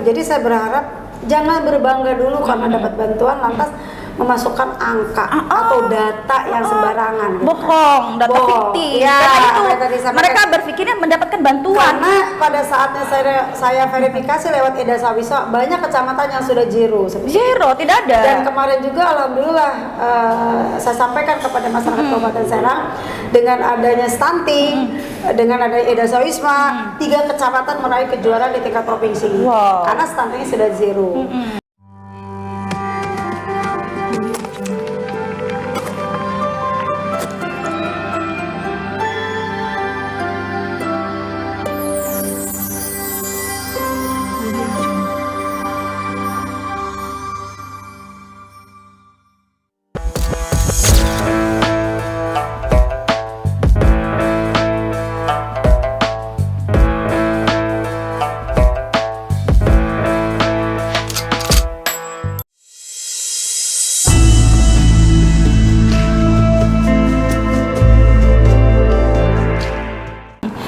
Jadi saya berharap jangan berbangga dulu karena dapat bantuan lantas memasukkan angka atau data yang sembarangan. Bohong, data fiktif. Ya, karena itu mereka berpikirnya mendapatkan bantuan. Karena pada saatnya saya verifikasi lewat Eda Sawiswa, banyak kecamatan yang sudah zero. Zero, tidak ada. Dan kemarin juga alhamdulillah saya sampaikan kepada masyarakat Kabupaten Serang, dengan adanya stunting, dengan adanya Eda Sawisma, 3 kecamatan meraih kejuaraan di tingkat provinsi. Karena stuntingnya sudah zero.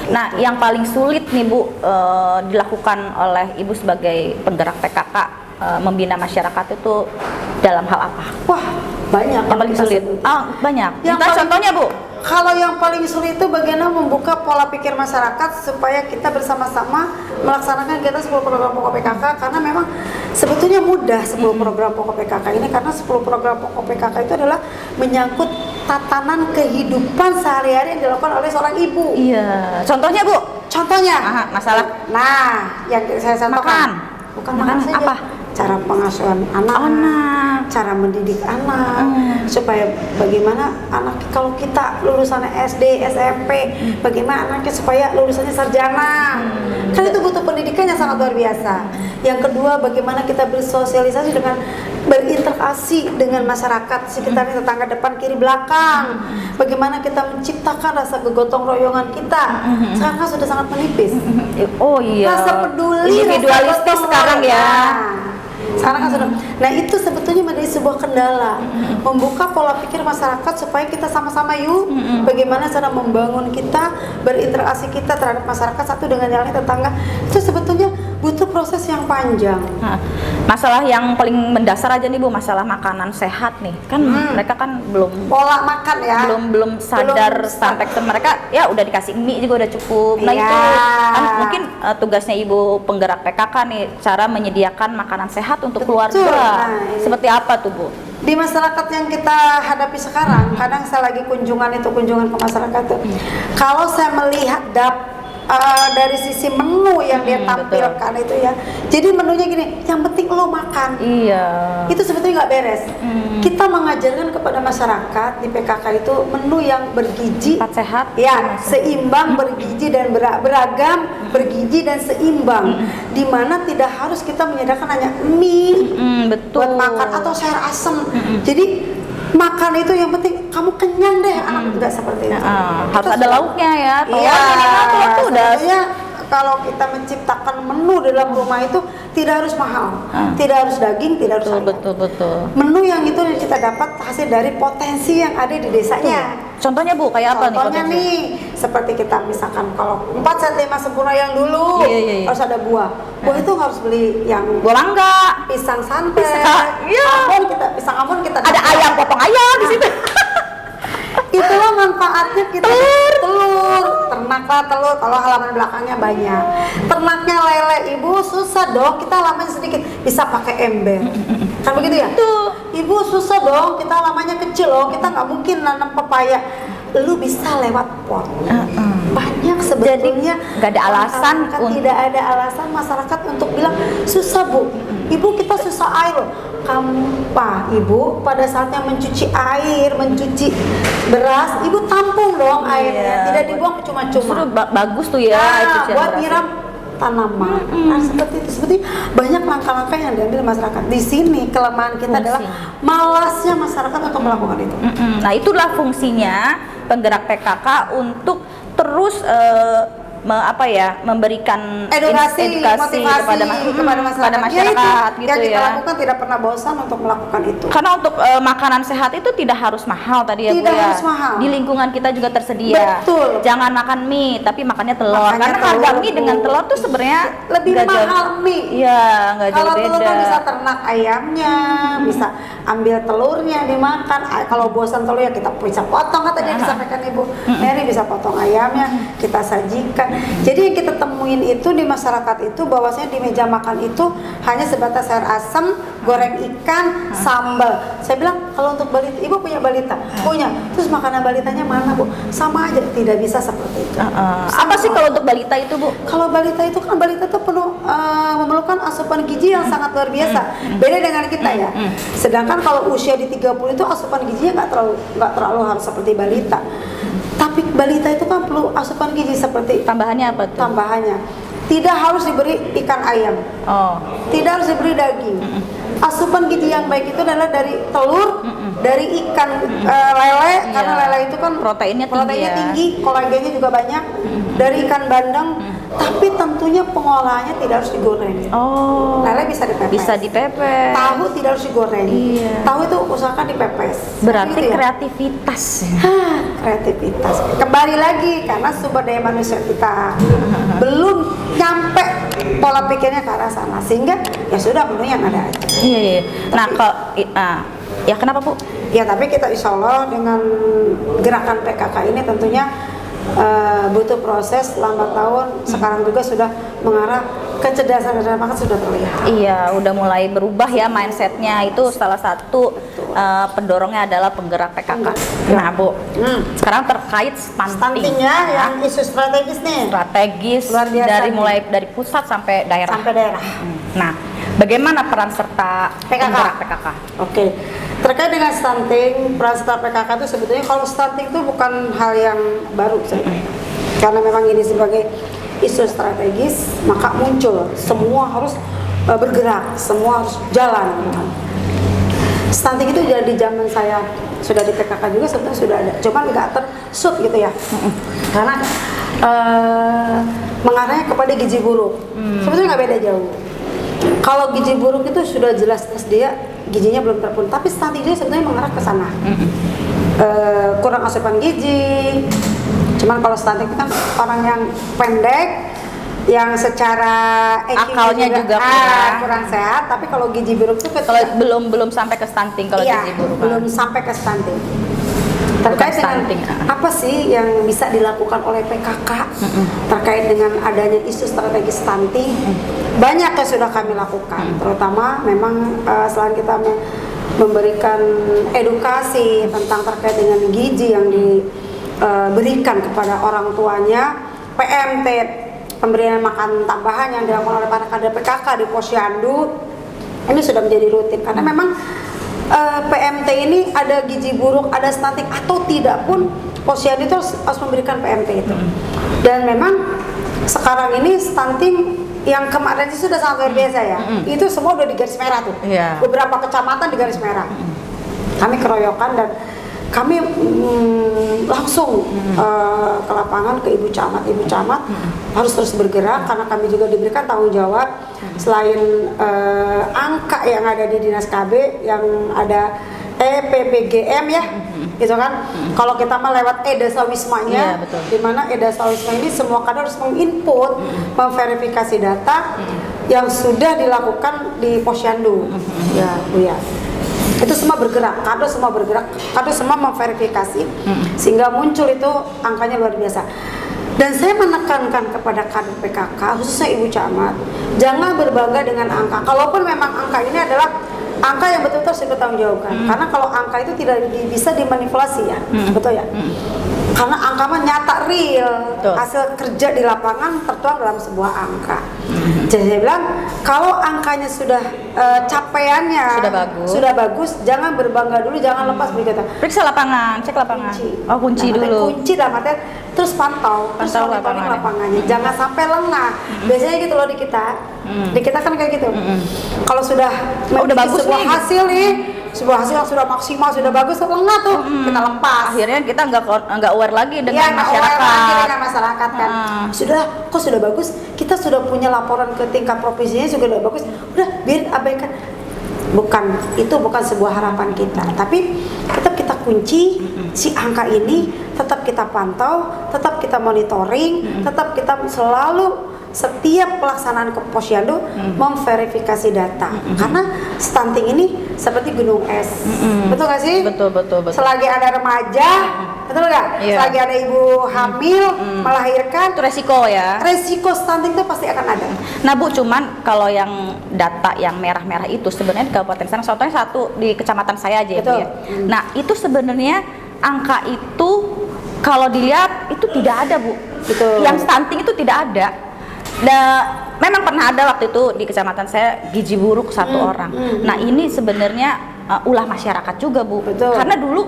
Nah, yang paling sulit nih Bu dilakukan oleh Ibu sebagai penggerak PKK membina masyarakat itu dalam hal apa? Wah, banyak yang paling sulit. Banyak. Contohnya Bu? Kalau yang paling sulit itu bagaimana membuka pola pikir masyarakat supaya kita bersama-sama melaksanakan kegiatan 10 program pokok PKK, karena memang sebetulnya mudah 10 program pokok PKK ini, karena 10 program pokok PKK itu adalah menyangkut tatanan kehidupan sehari-hari yang dilakukan oleh seorang ibu. Iya. Contohnya Bu? Contohnya? Masalah. Nah, yang saya contohkan. Bukan makan saja. Apa? Cara pengasuhan anak, cara mendidik anak, supaya bagaimana anak kalau kita lulusan SD, SMP, bagaimana anaknya supaya lulusannya sarjana. Kan itu butuh pendidikan yang sangat luar biasa. Yang kedua, bagaimana kita bersosialisasi dengan berinteraksi dengan masyarakat sekitarnya, tetangga depan, kiri, belakang. Bagaimana kita menciptakan rasa kegotong royongan kita. Sekarang kan sudah sangat menipis. Oh iya. Rasa peduli, individualistis sekarang ya. Sekarang kan sudah. Nah, itu sebetulnya menjadi sebuah kendala, membuka pola pikir masyarakat supaya kita sama-sama bagaimana cara membangun kita, berinteraksi kita terhadap masyarakat satu dengan yang lain, tetangga. Itu sebetulnya butuh proses yang panjang. Masalah yang paling mendasar aja nih Bu, masalah makanan sehat nih. Kan mereka kan belum pola makan ya. Belum sadar sampai ke mereka ya udah dikasih mie juga udah cukup. Nah, itu kan mungkin tugasnya Ibu penggerak PKK nih, cara menyediakan makanan sehat untuk keluarga. Seperti apa tuh Bu? Di masyarakat yang kita hadapi sekarang, kadang saya lagi kunjungan ke masyarakat tuh. Kalau saya melihat dari sisi menu yang dia tampilkan itu ya, jadi menunya gini, yang penting lo makan. Iya. Itu sebetulnya nggak beres. Kita mengajarkan kepada masyarakat di PKK itu menu yang bergizi, sehat, ya, seimbang, bergizi dan beragam, bergizi dan seimbang. Dimana tidak harus kita menyediakan hanya mie buat makan atau sayur asem. Jadi makan itu yang penting kamu kenyang deh, anak tidak seperti itu. Harus ada lauknya ya. Telur tuh udah. Kalau kita menciptakan menu dalam rumah itu tidak harus mahal, tidak harus daging, tidak harus betul. Menu yang itu kita dapat hasil dari potensi yang ada di desanya. Contohnya Bu, kayak apa nih? Contohnya nih, seperti kita misalkan kalau 4 set 5 sempurna yang dulu harus ada buah. Buah itu harus beli yang buah mangga, pisang santet, pisang Ambon kita ada ayam, potong ayam di situ. Itulah manfaatnya kita telur, ternaklah telur, kalau halaman belakangnya banyak. Ternaknya lele, Ibu susah dong, kita halamannya sedikit, bisa pakai ember. Kan begitu ya? Ibu susah dong, kita halamannya kecil loh, kita nggak mungkin nanam pepaya. Lu bisa lewat pot. Banyak sebetulnya. Jadi nggak ada alasan, tidak ada alasan masyarakat untuk bilang susah Bu. Ibu kita susah air loh. Kamu Pak, Ibu pada saatnya mencuci air, mencuci beras, Ibu tampung dong airnya, tidak dibuang cuma-cuma. Bagus tuh ya. Buat nyiram tanaman. Nah, seperti itu. Seperti banyak langkah-langkah yang diambil masyarakat. Di sini kelemahan kita adalah malasnya masyarakat untuk melakukan itu. Nah, itulah fungsinya penggerak PKK untuk terus memberikan edukasi, motivasi kepada masyarakat gitu yang kita ya. lakukan tidak pernah bosan untuk melakukan itu. Karena untuk makanan sehat itu tidak harus mahal tadi ya Bu Tidak ya. harus mahal. Di lingkungan kita juga tersedia. Betul. Jangan makan mie tapi makannya telur. Makannya Karena harga telur, mie dengan telur tuh sebenarnya lebih nggak jauh- mahal mie. Iya, nggak jauh Kalau beda. telur kan bisa ternak ayamnya, bisa ambil telurnya dimakan. Kalau bosan telur ya kita bisa potong, kan tadi yang disampaikan Ibu Mary, bisa potong ayamnya, kita sajikan. Jadi yang kita temuin itu di masyarakat itu bahwasanya di meja makan itu hanya sebatas sayur asem, goreng ikan, sambal. Saya bilang kalau untuk balita, Ibu punya balita? Punya. Terus makanan balitanya mana Bu? Sama aja, tidak bisa seperti itu. Apa sih kalau untuk balita itu Bu? Kalau balita itu kan balita tuh penuh memerlukan asupan gizi yang sangat luar biasa. Beda dengan kita ya. Sedangkan kalau usia di 30 itu asupan gizinya nggak terlalu harus seperti balita. Tapi balita itu kan perlu asupan gizi seperti Tambahannya apa tuh? tambahannya. Tidak harus diberi ikan ayam. Oh. Tidak harus diberi daging. Asupan gizi yang baik itu adalah dari telur, dari ikan lele, karena lele itu kan Proteinnya tinggi ya. tinggi, kolagennya juga banyak. Dari ikan bandeng, tapi tentunya pengolahannya tidak harus digoreng. Oh. Lele bisa dipepes. Bisa dipepes. Tahu tidak harus digoreng. Iya. Tahu itu usahakan dipepes. Berarti Gitu ya. kreativitas. Kreativitas. Kembali lagi karena sumber daya manusia kita belum nyampe pola pikirnya ke arah sana, sehingga ya sudah menu yang ada aja. Iya. Nah, ya kenapa Bu? Ya tapi kita insya Allah dengan gerakan PKK ini tentunya butuh proses lambat tahun. Sekarang juga sudah mengarah kecerdasan dan makan sudah terlihat. Iya, udah mulai berubah ya mindsetnya. Itu salah satu pendorongnya adalah penggerak PKK. Nah Bu, sekarang terkait Stuntingnya yang isu strategis nih. strategis Luar biasa dari nih. mulai dari pusat sampai daerah. Sampai daerah. Nah, bagaimana peran serta PKK? penggerak PKK? Oke, terkait dengan stunting, peran serta PKK itu sebetulnya kalau stunting itu bukan hal yang baru sebenarnya. Karena memang ini sebagai isu strategis, maka muncul semua harus bergerak, semua harus jalan. Stunting itu jadi zaman saya sudah di PKK juga sebetulnya sudah ada, cuman nggak tersut gitu ya, karena mengarahnya kepada gizi buruk. Sebetulnya nggak beda jauh. Kalau gizi buruk itu sudah jelas dia gizinya belum terpenuhi, tapi stunting dia sebetulnya mengarah ke sana. Kurang asupan gizi. Cuman kalau stunting itu kan orang yang pendek, yang secara EQ Akalnya juga kurang sehat, tapi kalau gizi buruk itu Kalau belum sampai ke stunting kalau iya, gizi buruk. belum sampai ke stunting. Bukan Terkait dengan stunting, apa sih yang bisa dilakukan oleh PKK terkait dengan adanya isu strategi stunting, banyak yang sudah kami lakukan. Terutama memang selain kita memberikan edukasi tentang terkait dengan gizi yang diberikan kepada orang tuanya, PMT, pemberian makan tambahan yang dilakukan oleh para kader PKK di Posyandu, ini sudah menjadi rutin karena memang PMT ini ada gizi buruk, ada stunting atau tidak pun Posyandu itu harus memberikan PMT itu. Dan memang sekarang ini stunting yang kemarin itu sudah sangat luar biasa ya. Itu semua udah di garis merah tuh. Iya. Beberapa kecamatan di garis merah. Kami keroyokan dan kami langsung ke lapangan ke Ibu Camat harus terus bergerak karena kami juga diberikan tanggung jawab selain angka yang ada di Dinas KB yang ada EPPGM ya, gitu kan. Kalau kita mah lewat Edasawismanya, di mana Edasawisma ini semua kader harus menginput, memverifikasi data yang sudah dilakukan di Posyandu, ya Bu ya. Itu semua bergerak, kader semua bergerak, kader semua memverifikasi sehingga muncul itu angkanya luar biasa. Dan saya menekankan kepada kader PKK, khususnya Ibu Camat, jangan berbangga dengan angka. Kalaupun memang angka ini adalah angka yang betul-betul harus dipertanggungjawabkan. Karena kalau angka itu tidak bisa dimanipulasi ya, betul ya. Karena angka mah nyata real, hasil kerja di lapangan tertuang dalam sebuah angka. Jadi saya bilang kalau angkanya sudah capaiannya sudah bagus, jangan berbangga dulu, jangan lepas begitu. Periksa lapangan, cek lapangan. Kunci Nah, dulu. Kunci dalam artian terus pantau lapangannya. Jangan sampai lengah. Biasanya gitu loh di kita. Di kita kan kayak gitu. Kalau sudah udah bagus sebuah nih, hasil nih, sebuah hasil yang sudah maksimal, sudah bagus, lengah tuh kita lepas. Akhirnya kita nggak aware lagi dengan Iya, masyarakat. lagi dengan masyarakat kan. Sudah, kok sudah bagus, kita sudah punya laporan ke tingkat provinsinya sudah bagus, udah biarin abaikan. Itu bukan sebuah harapan kita, tapi tetap kita kunci si angka ini, tetap kita pantau, tetap kita monitoring, tetap kita selalu setiap pelaksanaan ke Posyandu memverifikasi data, karena stunting ini seperti gunung es, betul nggak sih? Betul. Selagi ada remaja, betul nggak? Iya. Selagi ada ibu hamil melahirkan, Itu resiko ya. resiko stunting itu pasti akan ada. Nah Bu, cuman kalau yang data yang merah-merah itu sebenarnya di Kabupaten Serang, contohnya satu di kecamatan saya aja ya Bu Betul. ya. Nah itu sebenarnya angka itu kalau dilihat itu tidak ada Bu. Betul. Yang stunting itu tidak ada. Memang pernah ada waktu itu di kecamatan saya gizi buruk satu orang. Nah ini sebenarnya ulah masyarakat juga Bu. Betul. Karena dulu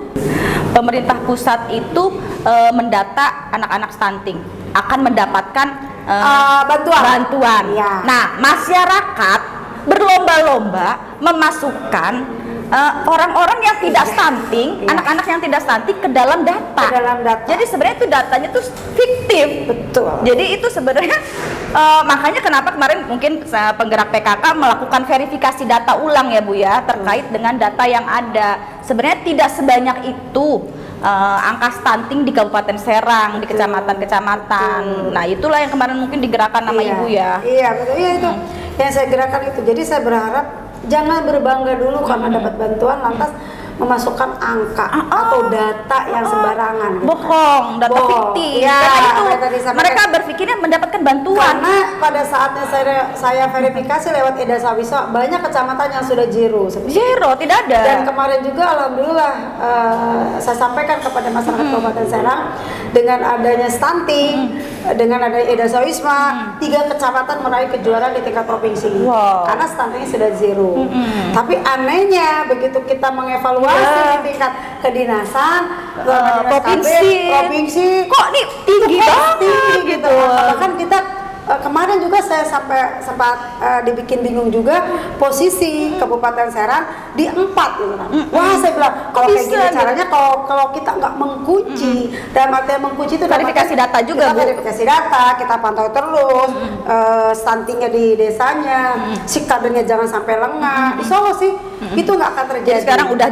pemerintah pusat itu mendata anak-anak stunting akan mendapatkan bantuan. Ya. Nah, masyarakat berlomba-lomba memasukkan orang-orang yang tidak stunting, Iya. anak-anak yang tidak stunting ke dalam data. Ke dalam data. Jadi sebenarnya itu datanya tuh fiktif. Betul. Jadi itu sebenarnya makanya kenapa kemarin mungkin penggerak PKK melakukan verifikasi data ulang ya Bu ya terkait dengan data yang ada. Sebenarnya tidak sebanyak itu angka stunting di Kabupaten Serang, di kecamatan-kecamatan. Nah itulah yang kemarin mungkin digerakkan nama Ibu ya. Iya betul, iya itu yang saya gerakan itu. Jadi saya berharap jangan berbangga dulu karena dapat bantuan lantas memasukkan angka atau data yang sembarangan. Bohong, data fiktif. Ya, Karena itu tadi disampaikan. mereka berpikirnya mendapatkan bantuan. Karena pada saatnya saya verifikasi lewat Eda Sawiswa, banyak kecamatan yang sudah zero. Zero, tidak ada. Dan kemarin juga alhamdulillah saya sampaikan kepada masyarakat Kabupaten Serang dengan adanya stunting, dengan adanya Eda Sawisma, 3 kecamatan meraih kejuaraan di tingkat provinsi. Wow. Karena stuntingnya sudah zero. Tapi anehnya begitu kita mengevaluasi di tingkat kedinasan, provinsi, kok nih tinggi banget gitu. Bahkan kita kemarin juga saya sempat dibikin bingung juga posisi Kabupaten Serang di 4 gitu kan. Wah saya bilang kalau kayak gini caranya kalau kita nggak mengunci, dalam artian mengunci itu verifikasi data juga kita Bu. verifikasi data, kita pantau terus stuntingnya di desanya, si kadernya jangan sampai lengah. Insya Allah sih itu nggak akan terjadi. Jadi sekarang udah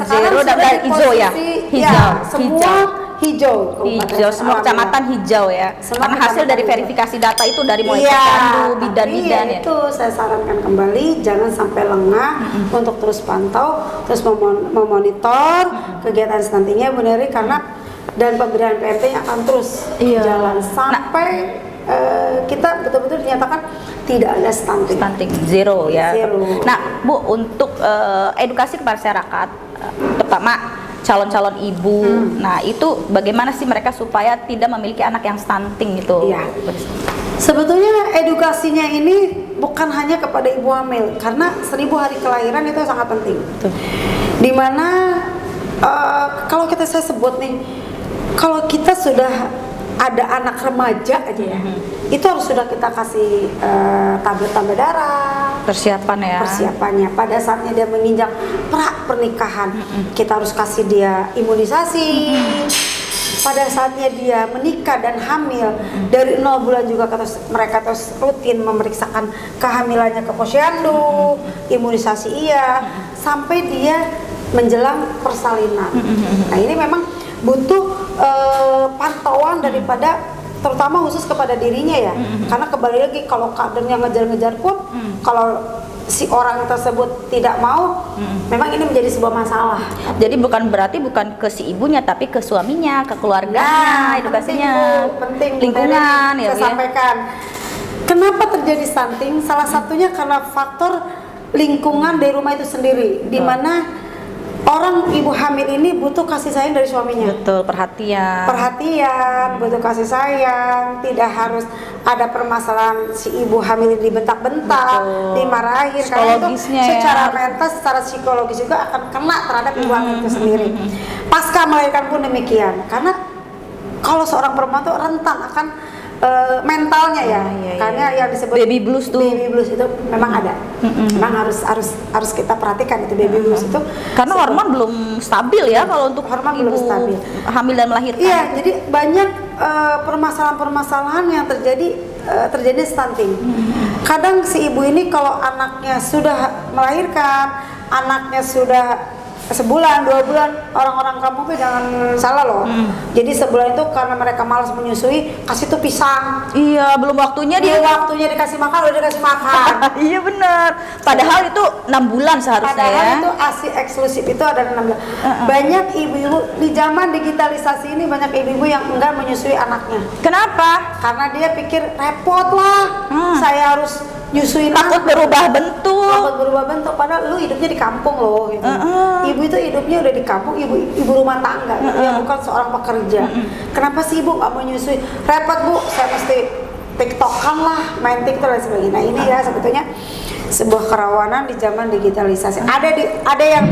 zero dan sudah udah hijau ya. Semua hijau. Hijau, semua kecamatan hijau ya. Semua Karena hasil kecamatan dari hijau. verifikasi data itu dari mulai Iya, Posyandu, tapi bidan-bidan ya. itu saya sarankan kembali jangan sampai lengah untuk terus pantau, terus memonitor kegiatan stuntingnya Bu Neri, karena dan pemberian PMT-nya akan terus jalan sampai kita betul-betul dinyatakan tidak ada stunting. Stunting zero ya. Zero. Nah Bu, untuk edukasi kepada masyarakat, terutama calon-calon ibu, nah itu bagaimana sih mereka supaya tidak memiliki anak yang stunting itu? Iya. Sebetulnya edukasinya ini bukan hanya kepada ibu hamil, karena 1000 hari kelahiran itu sangat penting. Dimana kalau saya sebut nih, kalau kita sudah ada anak remaja aja ya, itu harus sudah kita kasih tablet tambah darah, persiapannya pada saatnya dia menginjak pra pernikahan, kita harus kasih dia imunisasi. Pada saatnya dia menikah dan hamil, dari 0 bulan juga mereka terus rutin memeriksakan kehamilannya ke Posyandu, imunisasi sampai dia menjelang persalinan. Nah ini memang butuh pantauan daripada terutama khusus kepada dirinya ya, karena kembali lagi kalau kadernya ngejar-ngejar pun kalau si orang tersebut tidak mau, memang ini menjadi sebuah masalah. Jadi bukan ke si ibunya, tapi ke suaminya, ke keluarganya, edukasinya, penting lingkungan ya. Saya sampaikan. Kenapa terjadi stunting? Salah satunya karena faktor lingkungan dari rumah itu sendiri, di mana orang ibu hamil ini butuh kasih sayang dari suaminya. Betul, perhatian, butuh kasih sayang. Tidak harus ada permasalahan si ibu hamil ini dibentak-bentak, dimarahin. Karena itu secara mental, secara psikologis juga akan kena terhadap ibu hamil itu sendiri. Pasca melahirkan pun demikian. Karena kalau seorang perempuan itu rentan akan mentalnya ya. Iya. Karena yang disebut baby blues tuh. Baby blues itu memang ada. Memang harus kita perhatikan itu baby blues itu. Karena hormon belum stabil ya kalau untuk Hormon ibu belum stabil. hamil dan melahirkan. Iya, jadi banyak permasalahan-permasalahan yang terjadi stunting. Kadang si ibu ini kalau anaknya sudah melahirkan, anaknya sudah sebulan, 2 bulan, orang-orang kampung tuh jangan salah loh. Jadi sebulan itu karena mereka malas menyusui, kasih tuh pisang. Iya, belum waktunya Dia dia. waktunya dikasih makan, udah dikasih makan. Iya benar. Padahal itu 6 bulan seharusnya Padahal ya. itu ASI eksklusif itu ada 6 bulan. Banyak ibu-ibu di zaman digitalisasi ini, banyak ibu-ibu yang enggak menyusui anaknya. Kenapa? Karena dia pikir repot lah, saya harus nyusuin Takut anak. berubah bentuk. Takut berubah bentuk, padahal lu hidupnya di kampung loh gitu. Ibu itu hidupnya udah di kampung, ibu rumah tangga, ya bukan seorang pekerja. Kenapa sih ibu nggak mau nyusui? Repot bu, saya mesti tiktokan lah, main tiktok dan sebagainya. Nah ini ya sebetulnya sebuah kerawanan di zaman digitalisasi. Ada yang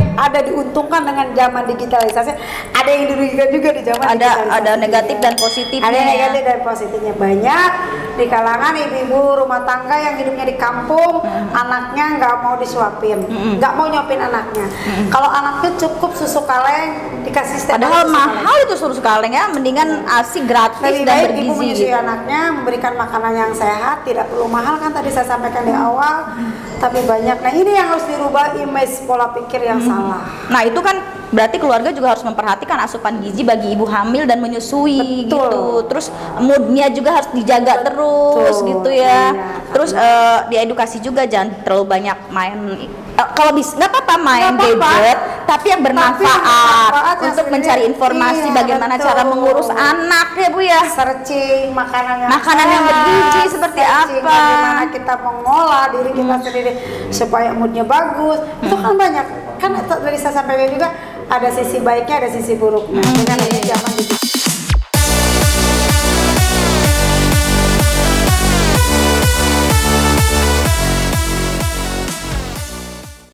diuntungkan dengan zaman digitalisasi, ada yang dirugikan juga di zaman digitalisasi. Ada negatif dan positifnya. Ada negatif dan positifnya. Banyak di kalangan ibu-ibu rumah tangga yang hidupnya di kampung, anaknya nggak mau disuapin, nggak mau nyopin anaknya. Kalau anaknya cukup susu kaleng dikasih setiap Padahal hari susu kaleng. mahal itu susu kaleng ya, mendingan ASI gratis Lebih dan baik ibu bergizi menyusui gitu. anaknya, memberikan makanan yang sehat, tidak perlu mahal kan tadi saya sampaikan di awal, tapi banyak. Nah ini yang harus dirubah, image pola pikir yang salah. Nah itu kan berarti keluarga juga harus memperhatikan asupan gizi bagi ibu hamil dan menyusui. Betul. Gitu. Terus moodnya juga harus dijaga terus gitu ya. Iya. Terus diedukasi juga, jangan terlalu banyak main. Kalau bisa nggak apa-apa main Nggak apa-apa. gadget, tapi yang bermanfaat bermanfaat yang untuk sebenarnya- mencari informasi iya, bagaimana betul. cara mengurus anak ya Bu ya. Searching makanan yang Yang bergizi seperti searching apa. bagaimana kita mengolah diri kita sendiri supaya moodnya bagus. Itu kan banyak. Kan tadi saya sampaikan juga ada sisi baiknya, ada sisi buruknya. Dengan adanya zaman digital.